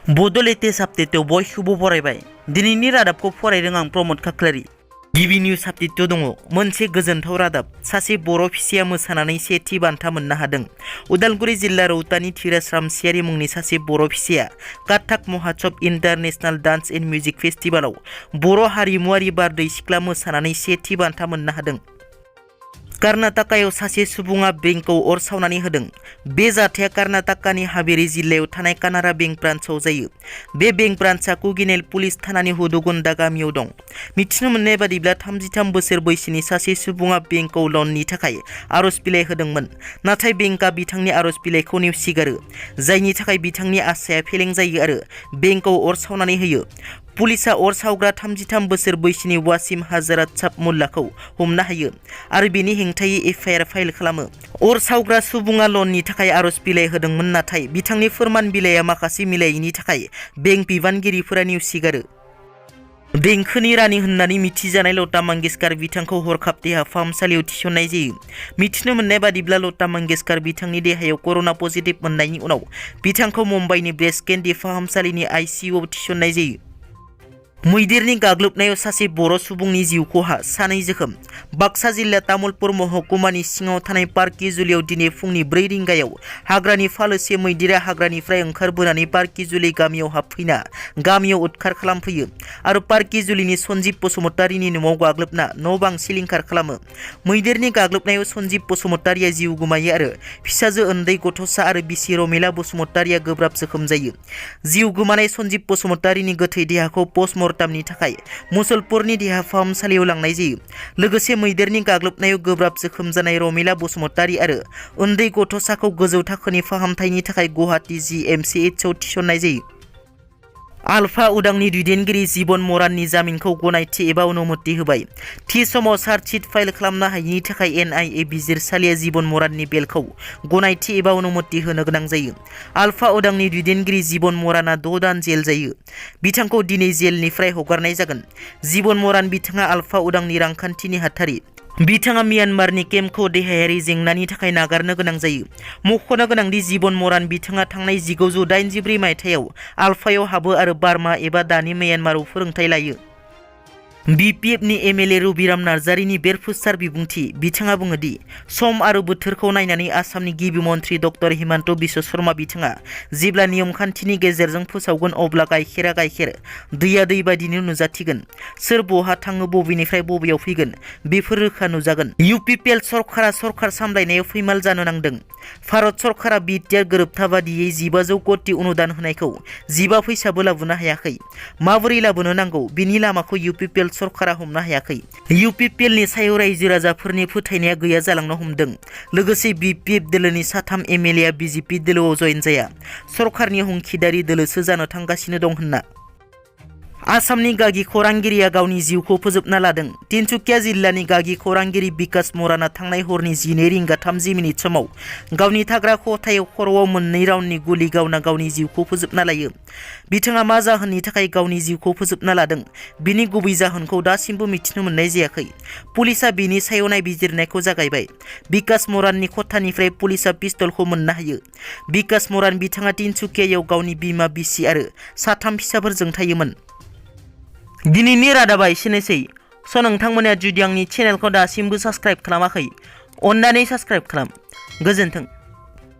बड' लेटेस्ट आपडेटआव बयखौबो बरायबाय। दिनैनि रादाबखौ फरायदों आं प्रमद खाख्लारि। गिबि निउज आपडेटआव दङ मोनसे गोजोनथाव रादाब। सासे बर' फिसाया मोसानानै सेथि बान्था मोननो हादों। उदालगुरि जिल्ला रौतानि धीराज रामसियारि मुंनि सासे बर' फिसाया काथक महोत्सव इन्टारनेशनेल डान्स एन्ड मिउजिक फेस्टिभेलाव बर' हारिमुआरि बारदै सिख्ला मोसानानै सेथि बान्था मोननो हादों। कर्नाटकआव सासे सुबुङा बेंकआव अर सावनानै होदों। बे जाथाया कर्नाटकनि हावेरी जिल्लायाव थानाय कानारा बेंक ब्रान्चआव जायो। बे बेंक ब्रान्चआ कुगिनेल पुलिस थानानि हुदुगुन्डा गामियाव दं। मिथिनो मोननाय बादिब्ला 33 बोसोर बैसोनि सासे सुबुङा बेंकआव लननि थाखाय आर'ज बिलाइ होदोंमोन। नाथाय बेंकआ बिथांनि आर'ज बिलाइखौ नेवसिगारो, जायनि थाखाय बिथांनि आसाया फेलें जायो आरो बेंकआव अर सावनानै होयो। पुलिसआ अर सावग्रा 33 बोसोर बैसोनि वासिम हाजरात साबमुल्लाखौ हमनो हायो आरो बेनि हेंथायै एफआइआर फाइल खालामो। अर सावग्रा सुबुङा लननि थाखाय आर'ज बिलाइ होदोंमोन, नाथाय बिथांनि फोरमान बिलाइया माखासे मिलायैनि थाखाय बेंक बिबानगिरिफोरा नेवसिगारो। देंखोनि रानि होननानै मिथिजानाय लता मंगेशकर बिथांखौ हरखाब देहा फाहामसालियाव थिसननाय जायो। मिथिनो मोननाय बादिब्ला लता मंगेशकर बिथांनि देहायाव कर'ना पजिटिभ मोननायनि उनाव बिथांखौ मुम्बाइनि ब्रेस्ट केन्डी फाहामसालिनि आइसिइउआव थिसननाय जायो। मैदेरनि गाग्लोबनायाव सासे बर' सुबुंनि जिउ खहा, 2 जोखोम। बाक्सा जिल्ला तामुलपुर महकुमानि सिङाव थानाय पार्किजुलियाव दिनै फुंनि 4 रिंगायाव हाग्रानि फालोसे मैदेरा हाग्रानिफ्राय ओंखारबोनानै पार्किजुलि गामियाव हाबफैना गामियाव उदखार खालामफैयो आरो पार्किजुलिनि सन्जिब बसुमतारीनि न'आव गाग्लोबना न' बां सिलिंखार खालामो। मैदेरनि गाग्लोबनायाव सन्जिब बसुमतारीया जिउ गोमायो आरो फिसाजो उन्दै गथ'सा आरो बिसि रमिला बसुमतारीया गोब्राब जोखोम जायो। जिउ गोमानाय सन्जिब बसुमतारीनि गोथै देहाखौ पस्टमर्टमनि थाखाय मुसलपुरनि देहा फाहामसालियाव लांनाय जायो। लोगोसे मैदेरनि गाग्लोबनायाव गोब्राब जोखोम जानाय रमिला बसुमतारी आरो उन्दै गथ'साखौ गोजौ थाखोनि फाहामथायनि थाखाय गुवाहाटी GMCHआव थिसननाय जायो। आलफा उदांनि दैदेनगिरि जीवन मराननि जामिनखौ गनायथि एबा अनुमति होबाय। थि समाव चार्जशीट फाइल खालामनो हायैनि थाखाय NIA बिजिरसालिया जीवन मराननि बेलखौ गनायथि एबा अनुमति होनो गोनां जायो। आलफा उदांनि दैदेनगिरि जीवन मराना 6 दान जेल जायो। बिथांखौ दिनै जेलनिफ्राय हगारनाय जागोन। जीवन मरान बिथाङा आलफा उदांनि रांखान्थिनि हाथारि। बिथाङा म्यानमारनि केम्पखौ देहायारि जेंनानि थाखाय नागारनो गोनां जायो। मख'नो गोनांदि जीवन मरान बिथाङा थांनाय 1984 मायथाइयाव आलफायाव हाबो आरो बार्मा एबा दानि म्यानमाराव फोरोंथाय लायो। BPFनि MLA रबिराम नार्जारिनि बेरफुसार बिबुंथि। बिथाङा बुङो दि सम आरो बोथोरखौ नायनानै आसामनि गिबि मन्त्रि डक्टर हिमन्त बिश्व शर्मा बिथाङा जेब्ला नियम खान्थिनि गेजेरजों फोसावगोन अब्ला गाइखेरा गाइखेर, दैया दै बायदिनो नुजाथिगोन। सोर बहा थाङो, बबेनिफ्राय बबेयाव फैगोन, बेफोर रोखा नुजागोन। UPPL सरकारा सरकार सामलायनायाव फैमाल जानो नांदों। भारत सरकारा BTR गोरोबथा बादियै 1500 कोटी अनुदान होनायखौ 15 फैसाबो लाबोनो हायाखै। माबोरै लाबोनो नांगौ बेनि लामाखौ UPPL सरकारा हमनो हायाखै। UPPLनि सायाव रायजो राजाफोरनि फोथायनाया गैया जालांनो हमदों। लोगोसे BPF दोलोनि 3 MLAआ BJP दोलोआव जयेन जाया, सरकारनि हंखिदारि दोलोसो जानो थांगासिनो दं होनना। आसामनि गागि खौरांगिरिया गावनि जिउखौ फोजोबना लादों। तिनसुकिया जिल्लानि गागि खौरांगिरि बिकास मराना थांनाय हरनि 12:30 समाव गावनि थाग्रा खथायाव खर'आव 2 राउन्डनि गुलि गावना गावनि जिउखौ फोजोबना लायो। बिथाङा मा जाहोननि थाखाय गावनि जिउखौ फोजोबना लादों बिनि गुबै जाहोनखौ दासिमबो मिथिनो मोननाय जायाखै। पुलिसआ बेनि सायाव नायबिजिरनायखौ जागायबाय। बिकास मराननि खथानिफ्राय पुलिसआ पिस्तलखौ मोननो हायो। बिकास मरान बिथाङा तिनसुकियायाव गावनि बिमा, बिसि आरो 3 फिसाफोरजों थायोमोन। दिनैनि रादाबा एसेनोसै। नोंथांमोना जुदि आंनि चेनेलखौ दासिमबो साबस्क्राइब खालामाखै, अन्नानै साबस्क्राइब खालाम। गोजोन्थों।